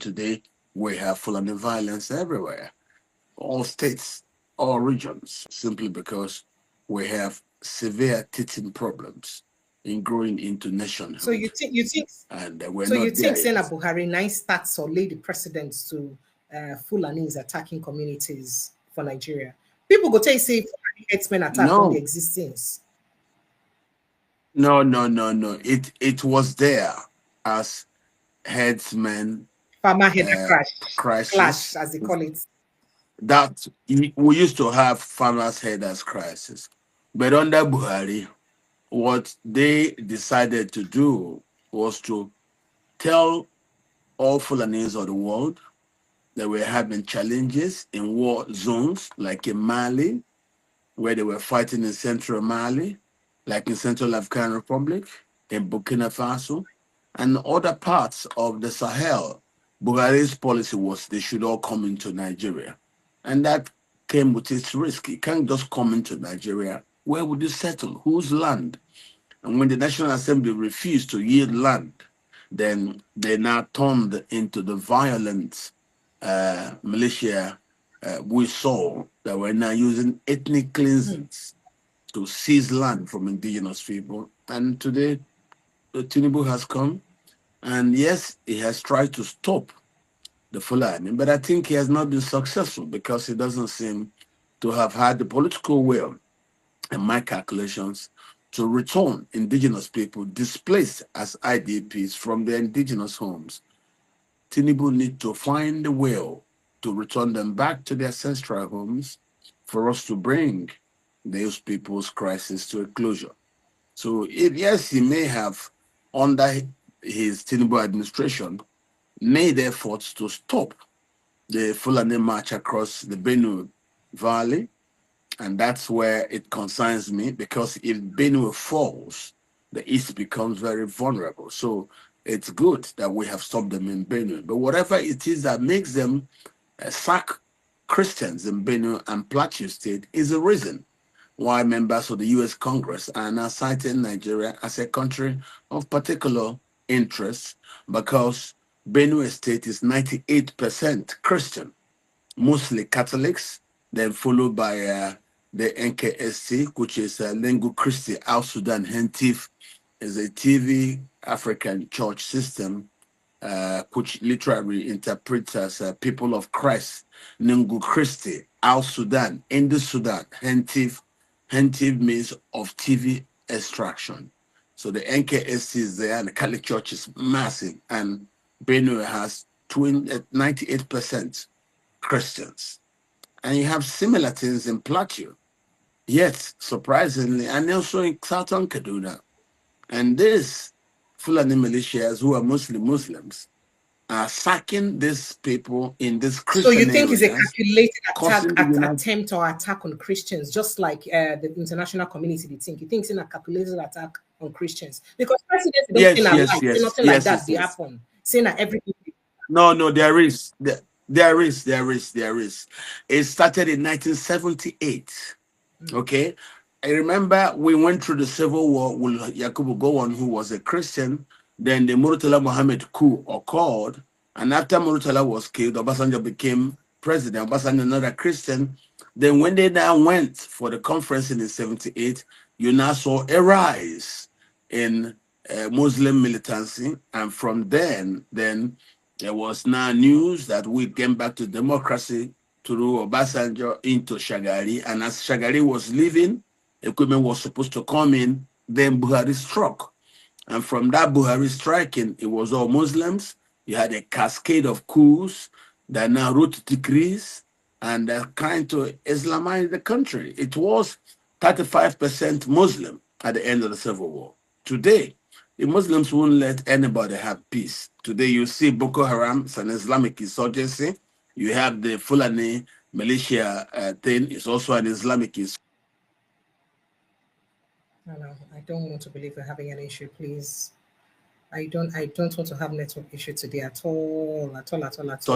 today we have Fulani violence everywhere, all states, all regions, simply because we have severe teething problems in growing into So nationhood. you think And we're so you not there think saying yet. Buhari nine starts or lay the precedence to Fulanis attacking communities for Nigeria? People go tell you say Fulani herdsmen attack on the No, existence. no. It was there as headsman Farmer header uh, clash, crisis as they call it. that we used to have farmers headers crisis. But under Buhari, what they decided to do was to tell all Fulanis of the world that we're having challenges in war zones, like in Mali, where they were fighting in central Mali, like in Central African Republic, in Burkina Faso, and other parts of the Sahel. Buhari's policy was they should all come into Nigeria. And that came with its risk. You can't just come into Nigeria. Where would you settle? Whose land? And when the National Assembly refused to yield land, then they now turned into the violent militia we saw that were now using ethnic cleansings to seize land from indigenous people. And today, Tinubu has come, and yes, he has tried to stop the Fulani, but I think he has not been successful because he doesn't seem to have had the political will, in my calculations, to return indigenous people displaced as IDPs from their indigenous homes. Tinubu need to find a will to return them back to their ancestral homes for us to bring those people's crisis to a closure. So, yes, he may have, under his Tinubu administration, made efforts to stop the Fulani march across the Benue Valley, and that's where it concerns me because if Benue falls, the East becomes very vulnerable. So it's good that we have stopped them in Benue. But whatever it is that makes them sack Christians in Benue and Plateau State is a reason why members of the US Congress are now citing Nigeria as a country of particular interest because Benue State is 98% Christian, mostly Catholics, then followed by the NKSC, which is Lingu Christi Al Sudan Hentif, is a TV African church system, which literally interprets as people of Christ, Lingu Christi Al Sudan, in the Sudan, Hentif. Hentif means of TV extraction. So the NKSC is there, and the Catholic Church is massive, and Benue has 98% Christians. And you have similar things in Plateau, yet surprisingly, and also in Southern Kaduna. And these Fulani militias, who are mostly Muslims, are sacking these people in these So you Christian think it's a areas, calculated causing the United. attempt or attack on Christians, just like the international community they think. You think it's in a calculated attack on Christians because presidents don't say Yes, na yes, lie, say yes, nothing like yes, that. yes, They yes. happen. Saying that everything. No, there is. There is. It started in 1978. Okay. I remember we went through the civil war with Yakubu Gowon, who was a Christian. Then the Murtala Mohammed coup occurred. And after Murtala was killed, Obasanjo became president. Obasanjo, another Christian. Then when they now went for the conference in 78, you now saw a rise in Muslim militancy. And from then there was now news that we came back to democracy through Obasanjo into Shagari. And as Shagari was leaving, equipment was supposed to come in, then Buhari struck. And from that Buhari striking, it was all Muslims. You had a cascade of coups that now wrote decrees and they're trying to Islamize the country. It was 35% Muslim at the end of the Civil War. Today, the Muslims won't let anybody have peace. Today, you see Boko Haram, it's an Islamic insurgency. You have the Fulani militia thing, it's also an Islamic insurgency. No, I don't want to believe we're having an issue, please. I don't want to have network issue today at all, at all, at all, at all.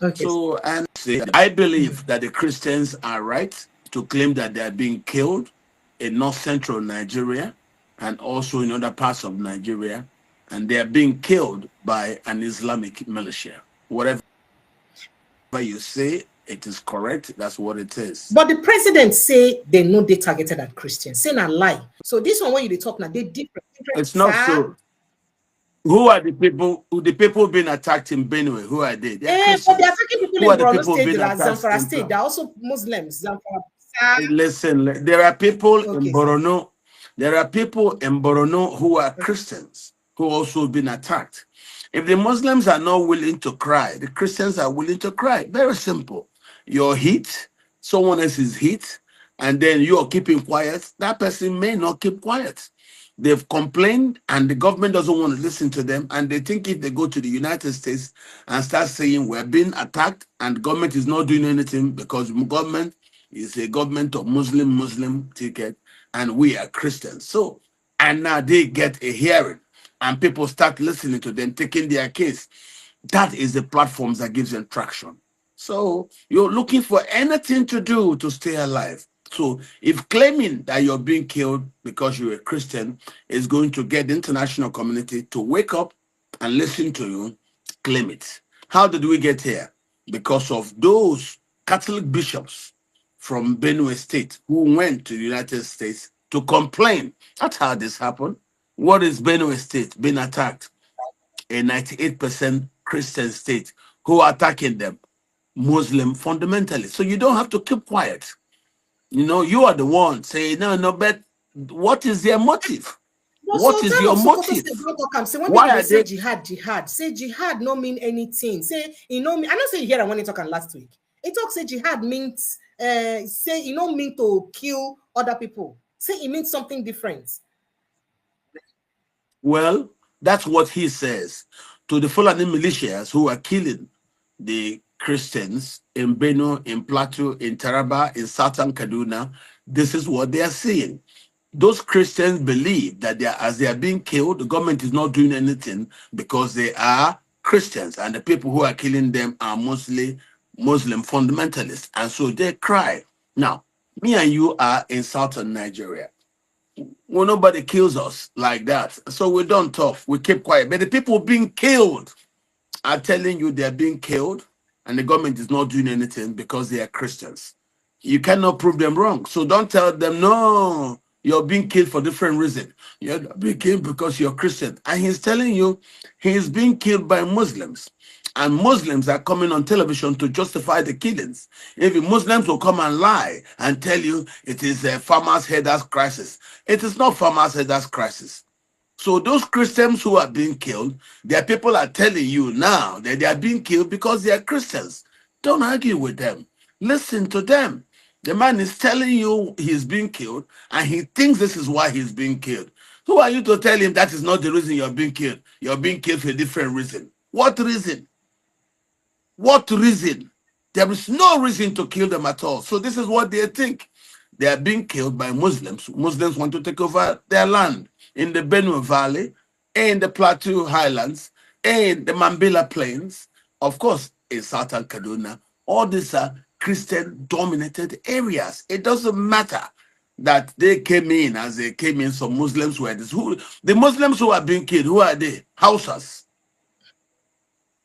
Okay. So, and I believe that the Christians are right to claim that they are being killed in north central Nigeria and also in other parts of Nigeria, and they are being killed by an Islamic militia. whatever you say, it is correct. That's what it is. But the president say they know they targeted at Christians. Say not lie. So this one where you talk now, they different. It's not Sir. so. Who are the people? Who the people being attacked in Benue? Who are they? They are But they're Christians. attacking people Who in are the Borno people State, being attacked Zamfara in? State. They're also Muslims. Zamfara. Sir. Listen, there are people in Okay, sir. Borno. There are people in Borno who are Christians who also been attacked. If the Muslims are not willing to cry, the Christians are willing to cry. Very simple. Your heat, someone else's heat, and then you are keeping quiet. That person may not keep quiet. They've complained, and the government doesn't want to listen to them. And they think if they go to the United States and start saying we're being attacked, and government is not doing anything because government is a government of Muslim ticket, and we are Christians. So, and now they get a hearing, and people start listening to them, taking their case. That is the platforms that gives them traction. So you're looking for anything to do to stay alive. So if claiming that you're being killed because you're a Christian is going to get the international community to wake up and listen to you, claim it. How did we get here? Because of those Catholic bishops from Benue State who went to the United States to complain. That's how this happened. What is Benue State being attacked? A 98% Christian state who are attacking them, Muslim fundamentalists. So you don't have to keep quiet. You know, you are the one saying, no, no, but what is their motive? But What is Sultan your of Sokoto State motive? don't talk am. Say when Why people they are say they? jihad, say jihad no mean anything. Say you know me. I know say you hear am when they talk am last week. He talk say jihad means say you don't mean to kill other people. Say it means something different. Well, that's what he says to the Fulani militias who are killing the Christians in Benue, in Plateau, in Taraba, in Southern Kaduna. This is what they are saying. Those Christians believe that as they are being killed, the government is not doing anything because they are Christians, and the people who are killing them are mostly Muslim fundamentalists, and so they cry. Now, me and you are in southern Nigeria. Well, nobody kills us like that, so we don't talk. We keep quiet. But the people being killed are telling you they're being killed, and the government is not doing anything because they are Christians. You cannot prove them wrong. So don't tell them, no, you're being killed for different reason. You're being killed because you're Christian. And he's telling you he's being killed by Muslims. And Muslims are coming on television to justify the killings. If the Muslims will come and lie and tell you it is a farmers' headers crisis, it is not farmers' headers crisis. So those Christians who are being killed, their people are telling you now that they are being killed because they are Christians. Don't argue with them. Listen to them. The man is telling you he's being killed and he thinks this is why he's being killed. Who are you to tell him that is not the reason you're being killed? You're being killed for a different reason. What reason? What reason? There is no reason to kill them at all. So this is what they think. They are being killed by Muslims. Muslims want to take over their land in the Benue Valley, in the Plateau Highlands, in the Mambila Plains, of course, in southern Kaduna. All these are Christian-dominated areas. It doesn't matter that they came in as they came in. Some Muslims were this. The Muslims who are being killed, who are they? Hausas.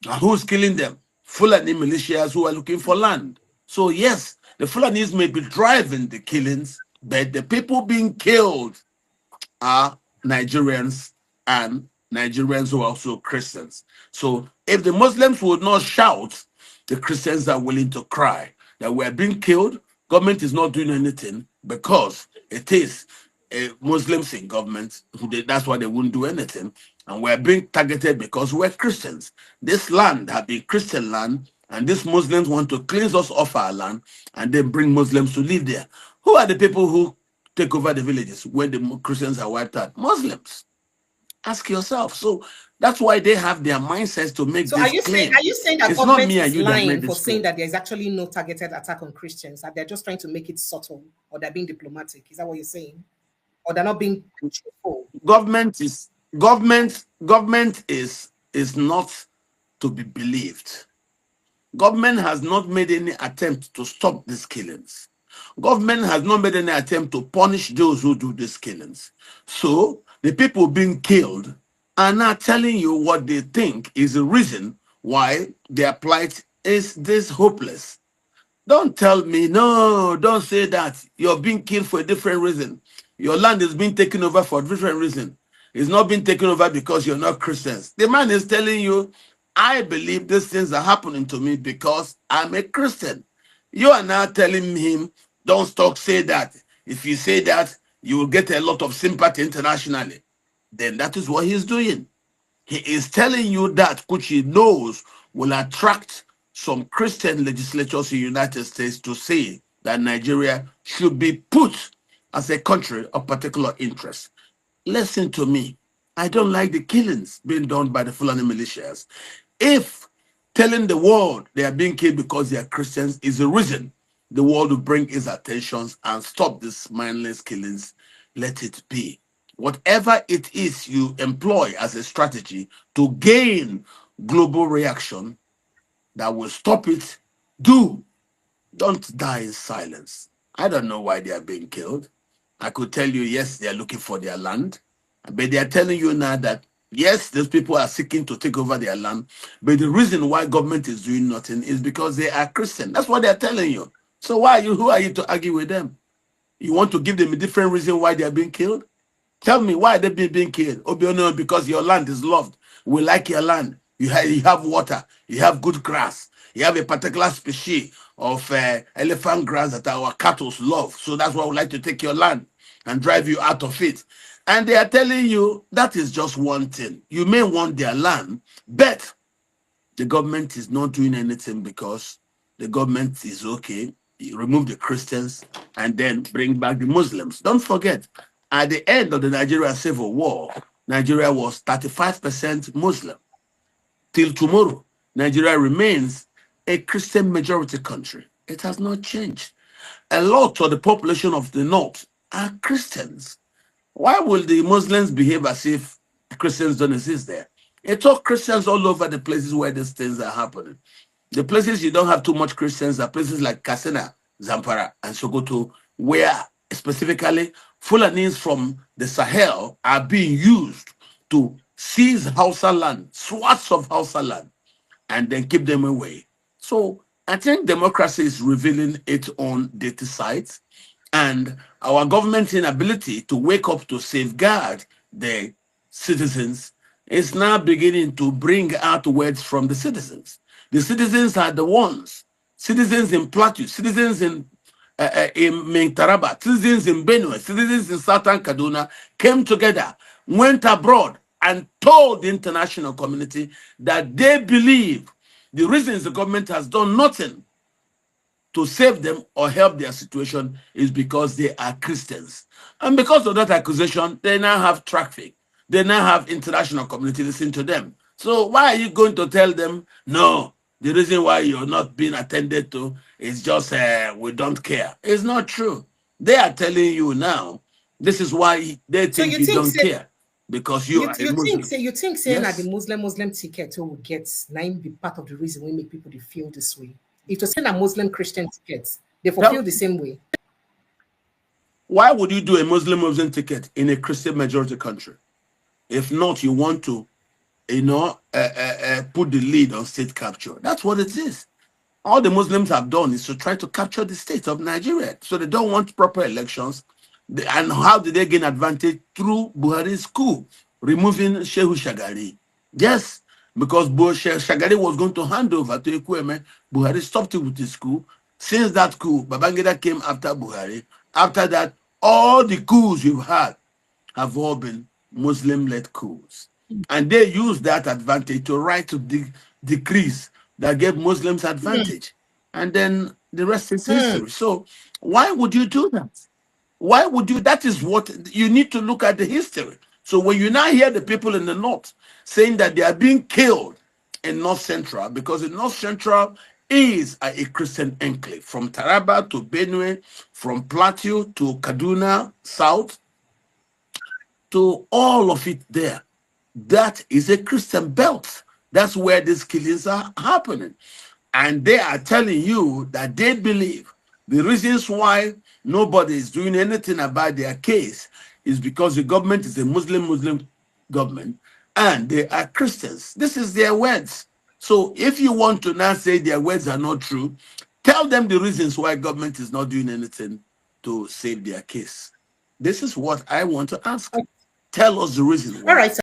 And who's killing them? Fulani militias who are looking for land. So yes, the Fulanis may be driving the killings, but the people being killed are Nigerians, and Nigerians who are also Christians. So if the Muslims would not shout, the Christians are willing to cry that we're being killed. Government is not doing anything because it is Muslims in government. That's why they wouldn't do anything. And we're being targeted because we're Christians. This land has been Christian land, and these Muslims want to cleanse us off our land and then bring Muslims to live there. Who are the people who take over the villages when the Christians are wiped out? Muslims. Ask yourself. So that's why they have their mindsets to make So this are claim. you saying that It's not government me and is you that made lying for this saying claim. that there's actually no targeted attack on Christians, that they're just trying to make it subtle, or they're being diplomatic? Is that what you're saying? Or they're not being truthful? Government is not to be believed. Government has not made any attempt to stop these killings. Government has not made any attempt to punish those who do these killings. So the people being killed are now telling you what they think is the reason why their plight is this hopeless. Don't tell me, no, don't say that. You're being killed for a different reason. Your land is being taken over for a different reason. It's not being taken over because you're not Christians. The man is telling you, I believe these things are happening to me because I'm a Christian. You are now telling him, don't stop, say that. If you say that, you will get a lot of sympathy internationally. Then that is what he's doing. He is telling you that which he knows will attract some Christian legislatures in the United States to say that Nigeria should be put as a country of particular interest. Listen to me. I don't like the killings being done by the Fulani militias. If telling the world they are being killed because they are Christians is the reason the world will bring its attentions and stop these mindless killings, let it be. Whatever it is you employ as a strategy to gain global reaction that will stop it, do. Don't die in silence. I don't know why they are being killed. I could tell you, yes, they are looking for their land, but they are telling you now that yes, those people are seeking to take over their land, but the reason why government is doing nothing is because they are Christian. That's what they are telling you. So why are you? Who are you to argue with them? You want to give them a different reason why they are being killed? Tell me why they being killed. Obiono, because your land is loved. We like your land. You have water. You have good grass. You have a particular species of elephant grass that our cattle love. So that's why we like to take your land and drive you out of it. And they are telling you that is just one thing. You may want their land, but the government is not doing anything because the government is okay. You remove the Christians and then bring back the Muslims. Don't forget, at the end of the Nigerian Civil War, Nigeria was 35% Muslim. Till tomorrow, Nigeria remains a Christian majority country. It has not changed. A lot of the population of the North are Christians. Why will the Muslims behave as if Christians don't exist there? It's all Christians all over the places where these things are happening. The places you don't have too much Christians are places like Katsina, Zamfara, and Sokoto, where specifically Fulanis from the Sahel are being used to seize Hausa land, swaths of Hausa land, and then keep them away. So I think democracy is revealing its own dirty sides, and our government's inability to wake up to safeguard the citizens is now beginning to bring out words from the citizens. The citizens are the ones, citizens in Plateau, citizens in Taraba, citizens in Benue, citizens in Southern Kaduna came together, went abroad, and told the international community that they believe the reasons the government has done nothing to save them or help their situation is because they are Christians. And because of that accusation, they now have traffic. They now have international community listening to them. So why are you going to tell them, no, the reason why you're not being attended to is just we don't care? It's not true. They are telling you now, this is why they So think you you think don't say care because you are a Muslim. you think saying that the Yes. Muslim ticket will get now be part of the reason we make people they feel this way. If you send a Muslim Christian ticket, they fulfill Tell, the same way. why would you do a Muslim ticket in a Christian majority country? If not, you want to put the lead on state capture. That's what it is. All the Muslims have done is to try to capture the state of Nigeria. So they don't want proper elections. And how did they gain advantage? Through Buhari's coup, removing Shehu Shagari. Yes, because Shagari was going to hand over to Ekweme. Buhari stopped it with his coup. Since that coup, Babangida came after Buhari. After that, all the coups we've had have all been Muslim-led coups. And they use that advantage to write to decrees that gave Muslims advantage. And then the rest is history. So why would you do that? Why would you? That is what you need to look at the history. So when you now hear the people in the north saying that they are being killed in North Central, because in North Central is a Christian enclave from Taraba to Benue, from Plateau to Kaduna South, to all of it there. That is a Christian belt. That's where these killings are happening. And they are telling you that they believe the reasons why nobody is doing anything about their case is because the government is a Muslim government and they are Christians. This is their words. So if you want to now say their words are not true, tell them the reasons why government is not doing anything to save their case. This is what I want to ask. Tell us the reason All why. right,